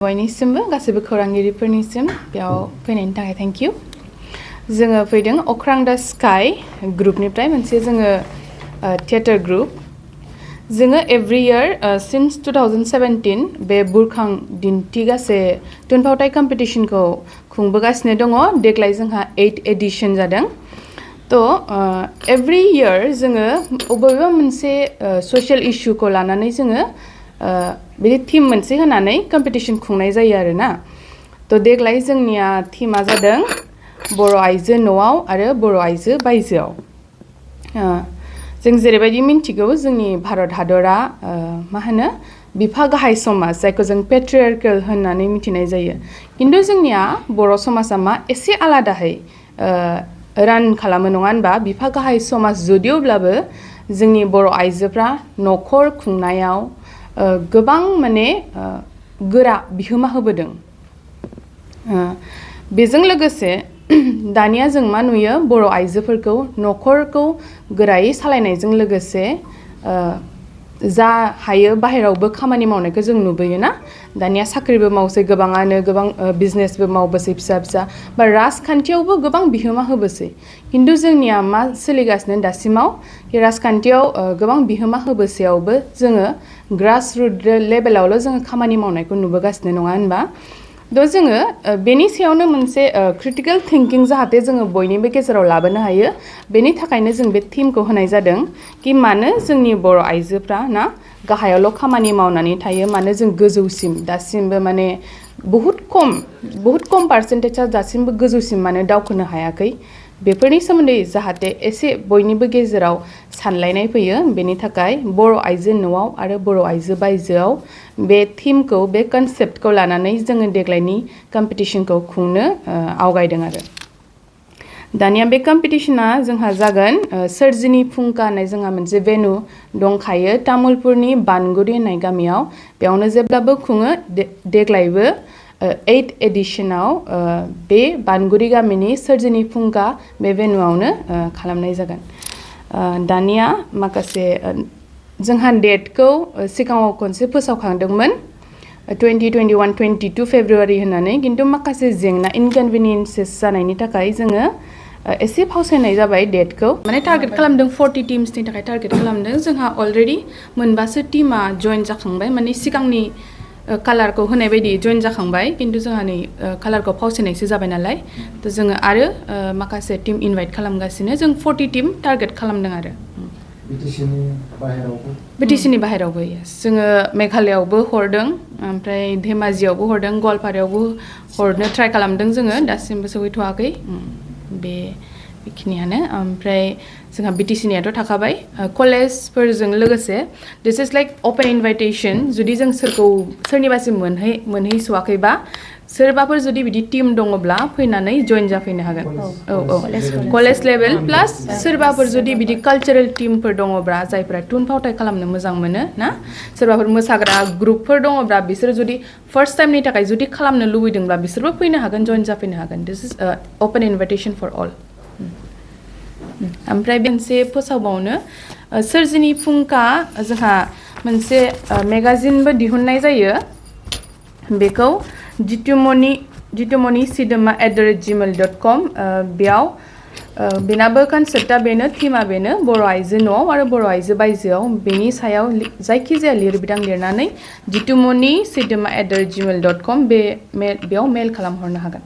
बयनिसिमबो गासैबो खौरांगिरिफोरनिसिम बेयाव फैनायनि थाखाय थेंक इउ जोङो फैदों अख्रां दा स्काई ग्रुपनिफ्राय मोनसे जोङो थिएटार ग्रुप जोङो एभ्रि इयार सिन्स 2017 बे बुरखां दिन्थिगासे थुनफावथाय कम्पिटिशनखौ खुंबोगासिनो दङ देग्लाय जोंहा 8 एडिशन जादों थ' एभ्रि इयार जोङो बबेबा मोनसे ससियेल इस्युखौ लानानै जोङो बे थीम मोनसे होनानै कम्पिटिशन खुंनाय जायो आरोना थ' देग्लाय जोंनिया थीमा जादों बर' आइजो न'आव आरो बर' आइजो बायजोआव जों जेरैबायदि मिन्थिगौ जोंनि भारत हादरा मा होनो बिफा गाहाय समाज जायखौ जों पेट्रियार्केल होननानै मिथिनाय जायो खिन्थु जोंनिया बर' समाजा मा एसे आलादाहै रान खालामो नङा होनबा बिफा गाहाय समाज जुदियोब्लाबो जोंनि बर' आइजोफ्रा न'खर खुंनायाव गोबां माने गोरा बिहोमा होबोदों बेजों लोगोसे दानिया जों मा नुयो बर' आइजोफोरखौ न'खरखौ गोरायै सालायनायजों लोगोसे जा हायो बाहेरावबो खामानि मावनायखौ जों नुबोयोना दानिया साख्रिबो मावसै गोबाङानो गोबां बिजनेसबो मावबोसै फिसा फिसा बा राजखान्थियावबो गोबां बिहोमा होबोसै खिन्थु जोंनिया मा सोलिगासिनो दासिमाव राजखान्थियाव गोबां बिहोमा होबोसेयावबो जोङो ग्रासरुट लेभेलावल' जोङो खामानि मावनायखौ नुबोगासिनो नङा होनबा थ' जोङो बेनि सायावनो मोनसे क्रिटिकेल थिंकिं जाहाथे जोङो बयनिबो गेजेराव लाबोनो हायो बेनि थाखायनो जों बे थीमखौ होनाय जादों कि मानो जोंनि बर' आइजोफ्रा ना गाहायावल' खामानि मावनानै थायो मानो जों गोजौसिम दासिमबो माने बहुद खम पार्सेन्टेजआ दासिमबो गोजौसिम मानो दावखोनो हायाखै बेफोरनि सोमोन्दै जाहाथे एसे बयनिबो गेजेराव सानलायनाय फैयो बेनि थाखाय बर' आइजो न'आव आरो बर' आइजो बायजोआव बे थीमखौ बे कनसेप्टखौ लानानै जोङो देग्लायनि कम्पिटिशनखौ खुंनो आवगायदों आरो दानिया बे कम्पिटिशना जोंहा जागोन सोरजिनि फुंखा होननाय जोंहा मोनसे भेन्यु दंखायो तामुलपुरनि बानगुरि होननाय गामियाव बेयावनो जेब्लाबो खुङो देग्लायबो 8 एडिशनाव बे बानगुरि गामिनि सोरजिनि फुंखा बे भेन्युआवनो खालामनाय जागोन दानिया माखासे जोंहा डेटखौ सिगाङाव खनसे फोसावखांदोंमोन 2021-22 फेब्रुवारि होननानै खिन्थु माखासे जेंना इनकनभिनियेन्सेस जानायनि थाखाय जोङो एसे फावसायनाय जाबाय डेटखौ माने टारगेट खालामदों 40 टीम्सनि थाखाय टारगेट खालामदों जोंहा अलरेडि मोनबासो टीमा जइन जाखांबाय माने सिगांनि कालारखौ होनाय बायदि जइन जाखांबाय खिन्थु जोंहा नै कालारखौ फावसायनायसो जाबाय नालाय थ' जोङो आरो माखासे टीम इनभाइट खालामगासिनो जों 40 टीम टारगेट खालामदों आरो बिटिसिनि बाहेरावबो येस जोङो मेघालयआवबो हरदों ओमफ्राय धेमाजियावबो हरदों गवालपारायावबो हरनो ट्राइ खालामदों जोङो दासिमबो सहैथ'वाखै बेखिनियानो ओमफ्राय जोंहा बिटिसिनियाथ' थाखाबाय कलेजफोरजों लोगोसे दिस इज लाइक अपेन इनभाइटेसन जुदि जों सोरनिबासिम मोनहैस'वाखैबा सोरबाफोर जुदि बिदि टीम दङब्ला फैनानै जइन जाफैनो हागोन कलेज लेभेल प्लास सोरबाफोर जुदि बिदि कालचारेल टीमफोर दङब्ला जायफ्रा थुनफावथाय खालामनो मोजां मोनो ना सोरबाफोर मोसाग्रा ग्रुपफोर दङब्ला बिसोर जुदि फार्स्ट टाइमनि थाखाय जुदि खालामनो लुबैदोंब्ला बिसोरबो फैनो हागोन जइन जाफैनो हागोन दिस इज अपेन इनभाइटेसन फर अल ओमफ्राय मोनसे फोसावबावनो सोरजिनि फुंखा जोंहा मोनसे मेगाजिनबो दिहुननाय जायो बेखौ जितुमनि sidema@gmail.com बेयाव बेनाबो कनसेप्टआ बेनो थीमा बेनो बर' आइजो न'आव आरो बर' आइजो बायजोआव बेनि सायाव जायखिजाया लिरबिदां लिरनानै जितुमनि sidema@gmail.com बेयाव मेल खालामहरनो हागोन